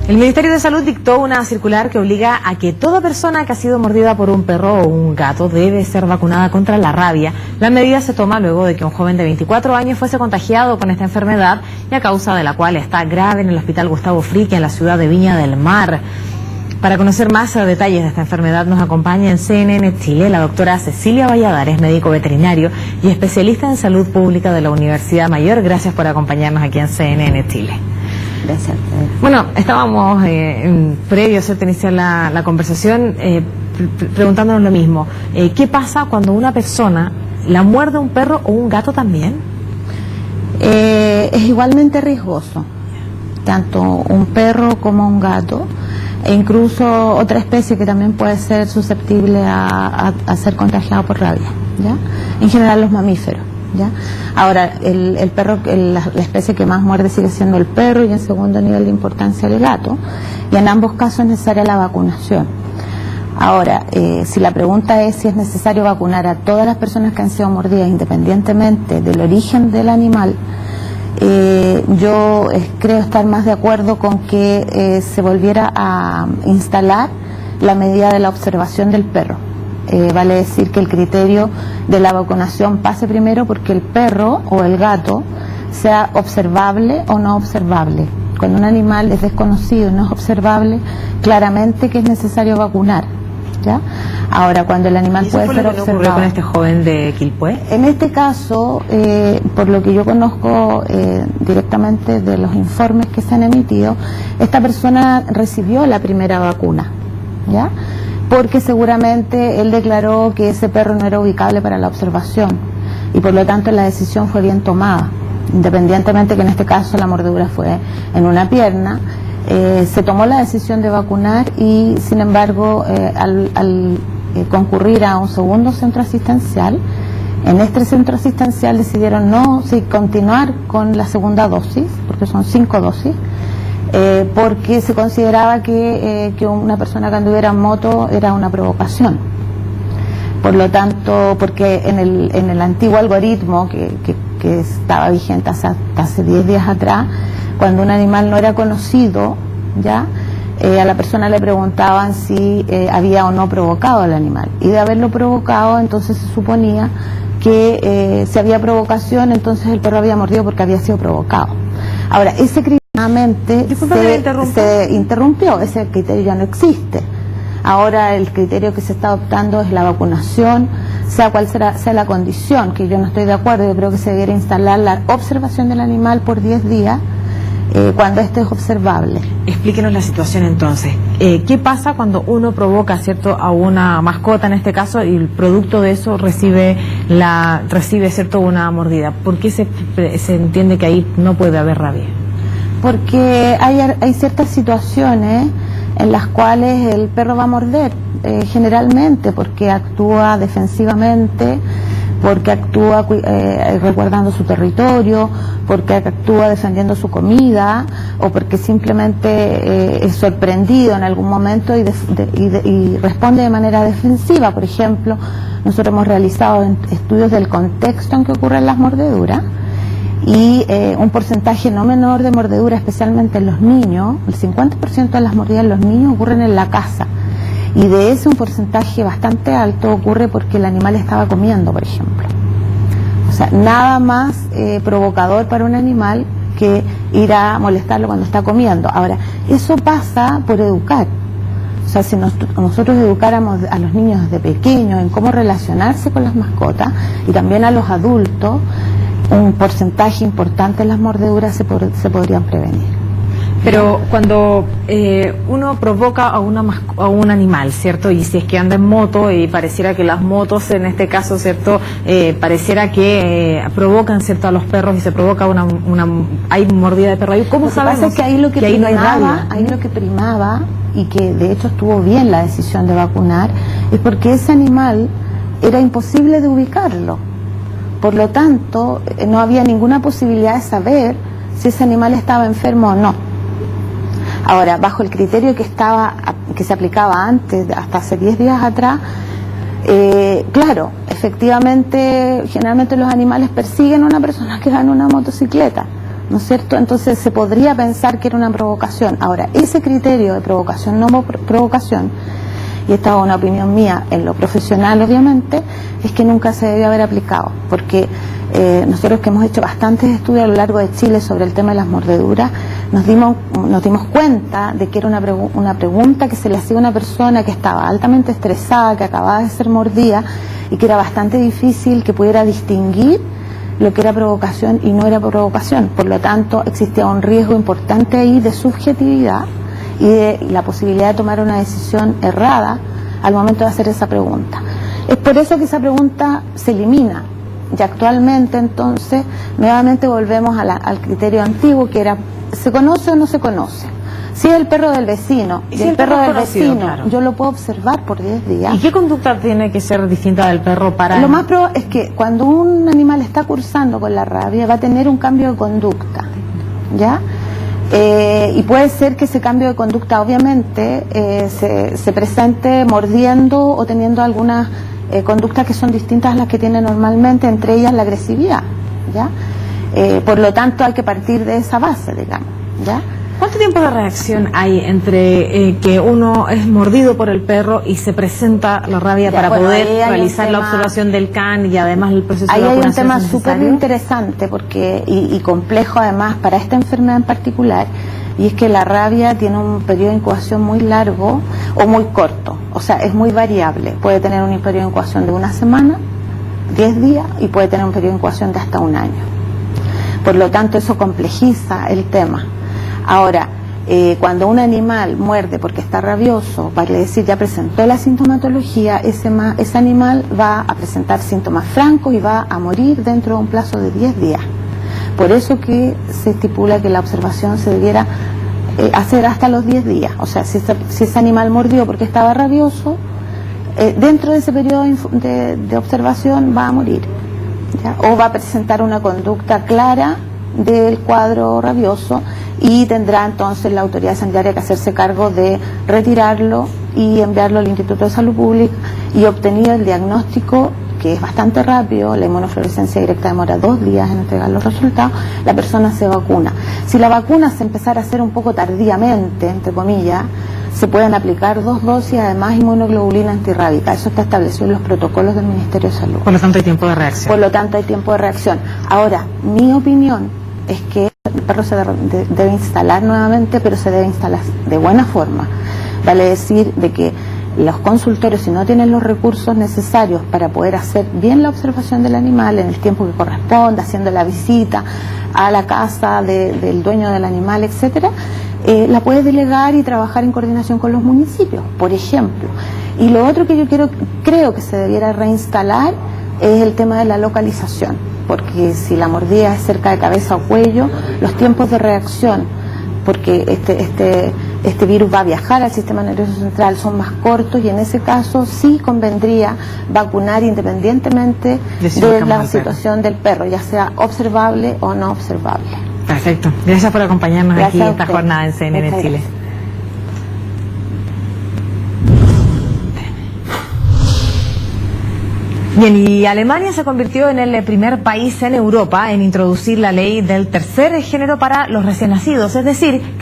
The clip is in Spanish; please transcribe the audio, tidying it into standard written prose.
El Ministerio de Salud dictó una circular que obliga a que toda persona que ha sido mordida por un perro o un gato debe ser vacunada contra la rabia. La medida se toma luego de que un joven de 24 años fuese contagiado con esta enfermedad y a causa de la cual está grave en el Hospital Gustavo Fricke en la ciudad de Viña del Mar. Para conocer más detalles de esta enfermedad nos acompaña en CNN Chile la doctora Cecilia Valladares, médico veterinario y especialista en salud pública de la Universidad Mayor. Gracias por acompañarnos aquí en CNN Chile. Gracias. Bueno, estábamos previo a iniciar la conversación preguntándonos lo mismo. ¿Qué pasa cuando una persona la muerde un perro o un gato también? Es igualmente riesgoso, tanto un perro como un gato, e incluso otra especie que también puede ser susceptible a ser contagiada por rabia, ¿ya? En general los mamíferos. ¿Ya? Ahora, el perro, la especie que más muerde sigue siendo el perro y en segundo nivel de importancia el gato, y en ambos casos es necesaria la vacunación. Ahora, si la pregunta es si es necesario vacunar a todas las personas que han sido mordidas independientemente del origen del animal, yo creo estar más de acuerdo con que se volviera a instalar la medida de la observación del perro. Vale decir que el criterio de la vacunación pase primero porque el perro o el gato sea observable o no observable. Cuando un animal es desconocido y no es observable, claramente que es necesario vacunar, ¿ya? Ahora, cuando el animal puede ser observado. ¿Qué ocurrió con este joven de Quilpué? En este caso, por lo que yo conozco directamente de los informes que se han emitido, esta persona recibió la primera vacuna, ¿ya? Porque seguramente él declaró que ese perro no era ubicable para la observación y por lo tanto la decisión fue bien tomada, independientemente que en este caso la mordedura fue en una pierna. Se tomó la decisión de vacunar y sin embargo al concurrir a un segundo centro asistencial, en este centro asistencial decidieron no continuar con la segunda dosis, porque son 5 dosis, porque se consideraba que una persona que anduviera en moto era una provocación. Por lo tanto, porque en el antiguo algoritmo que estaba vigente hasta hace 10 días atrás, cuando un animal no era conocido, ya a la persona le preguntaban si había o no provocado al animal. Y de haberlo provocado, entonces se suponía que si había provocación, entonces el perro había mordido porque había sido provocado. Ahora, ese criterio se interrumpió, ese criterio ya no existe. Ahora el criterio que se está adoptando es la vacunación, sea cual sea la condición, que yo no estoy de acuerdo. Yo creo que se debiera instalar la observación del animal por 10 días cuando esto es observable. Explíquenos la situación entonces. ¿Qué pasa cuando uno provoca, cierto, a una mascota en este caso y el producto de eso recibe cierto, una mordida? ¿Por qué se entiende que ahí no puede haber rabia? Porque hay ciertas situaciones en las cuales el perro va a morder, generalmente porque actúa defensivamente, porque actúa resguardando su territorio, porque actúa defendiendo su comida, o porque simplemente es sorprendido en algún momento y responde de manera defensiva. Por ejemplo, nosotros hemos realizado estudios del contexto en que ocurren las mordeduras, y un porcentaje no menor de mordedura, especialmente en los niños, el 50% de las mordidas en los niños ocurren en la casa, y de ese un porcentaje bastante alto ocurre porque el animal estaba comiendo, por ejemplo. O sea, nada más provocador para un animal que ir a molestarlo cuando está comiendo. Ahora, eso pasa por educar. O sea, si nosotros educáramos a los niños desde pequeños en cómo relacionarse con las mascotas, y también a los adultos, un porcentaje importante de las mordeduras se podrían prevenir. Pero cuando uno provoca a un animal, ¿cierto? Y si es que anda en moto y pareciera que las motos en este caso, ¿cierto? Pareciera que provocan, ¿cierto? A los perros y se provoca hay mordida de perro. ¿Cómo sabemos? Lo que pasa es que ahí lo que primaba, ahí lo que primaba, y que de hecho estuvo bien la decisión de vacunar, es porque ese animal era imposible de ubicarlo. Por lo tanto, no había ninguna posibilidad de saber si ese animal estaba enfermo o no. Ahora, bajo el criterio que se aplicaba antes, hasta hace 10 días atrás, claro, efectivamente, generalmente los animales persiguen a una persona que va en una motocicleta, ¿no es cierto? Entonces se podría pensar que era una provocación. Ahora, ese criterio de provocación, no provocación, y esta es una opinión mía en lo profesional obviamente, es que nunca se debió haber aplicado, porque nosotros que hemos hecho bastantes estudios a lo largo de Chile sobre el tema de las mordeduras, nos dimos cuenta de que era una pregunta que se le hacía a una persona que estaba altamente estresada, que acababa de ser mordida, y que era bastante difícil que pudiera distinguir lo que era provocación y no era provocación. Por lo tanto, existía un riesgo importante ahí de subjetividad y de la posibilidad de tomar una decisión errada al momento de hacer esa pregunta. Es por eso que esa pregunta se elimina, y actualmente entonces nuevamente volvemos al criterio antiguo, que era ¿se conoce o no se conoce? Si es el perro del vecino, y si el perro del vecino, claro, yo lo puedo observar por 10 días. ¿Y qué conducta tiene que ser distinta del perro para...? Lo más probable es que cuando un animal está cursando con la rabia va a tener un cambio de conducta, ¿ya? Y puede ser que ese cambio de conducta obviamente se presente mordiendo o teniendo algunas conductas que son distintas a las que tiene normalmente, entre ellas la agresividad, ¿ya? Por lo tanto hay que partir de esa base, digamos, ¿ya? ¿Cuánto tiempo de reacción hay entre que uno es mordido por el perro y se presenta la rabia para poder realizar la observación del can y además el proceso de vacunación? Ahí hay un tema súper interesante y complejo además para esta enfermedad en particular, y es que la rabia tiene un periodo de incubación muy largo o muy corto, o sea, es muy variable. Puede tener un periodo de incubación de una semana, 10 días, y puede tener un periodo de incubación de hasta un año. Por lo tanto, eso complejiza el tema. Ahora, cuando un animal muerde porque está rabioso, vale decir, ya presentó la sintomatología, ese animal va a presentar síntomas francos y va a morir dentro de un plazo de 10 días. Por eso que se estipula que la observación se debiera hacer hasta los 10 días. O sea, si ese animal mordió porque estaba rabioso, dentro de ese periodo de observación va a morir, ¿ya? O va a presentar una conducta clara del cuadro rabioso, y tendrá entonces la autoridad sanitaria que hacerse cargo de retirarlo y enviarlo al Instituto de Salud Pública, y obtenido el diagnóstico, que es bastante rápido, la inmunofluorescencia directa demora 2 días en entregar los resultados, la persona se vacuna. Si la vacuna se empezara a hacer un poco tardíamente, entre comillas, se pueden aplicar 2 dosis, además inmunoglobulina antirrábica. Eso está establecido en los protocolos del Ministerio de Salud. Por lo tanto hay tiempo de reacción. Por lo tanto hay tiempo de reacción. Ahora, mi opinión es que el perro se debe instalar nuevamente, pero se debe instalar de buena forma. Vale decir de que los consultorios, si no tienen los recursos necesarios para poder hacer bien la observación del animal en el tiempo que corresponda, haciendo la visita a la casa del dueño del animal, etcétera, la puede delegar y trabajar en coordinación con los municipios, por ejemplo. Y lo otro que yo creo que se debiera reinstalar es el tema de la localización, porque si la mordida es cerca de cabeza o cuello, los tiempos de reacción, porque este virus va a viajar al sistema nervioso central, son más cortos, y en ese caso sí convendría vacunar independientemente de la situación del perro, ya sea observable o no observable. Perfecto. Gracias por acompañarnos aquí en esta jornada en CNN Chile. Bien, y Alemania se convirtió en el primer país en Europa en introducir la ley del tercer género para los recién nacidos, es decir,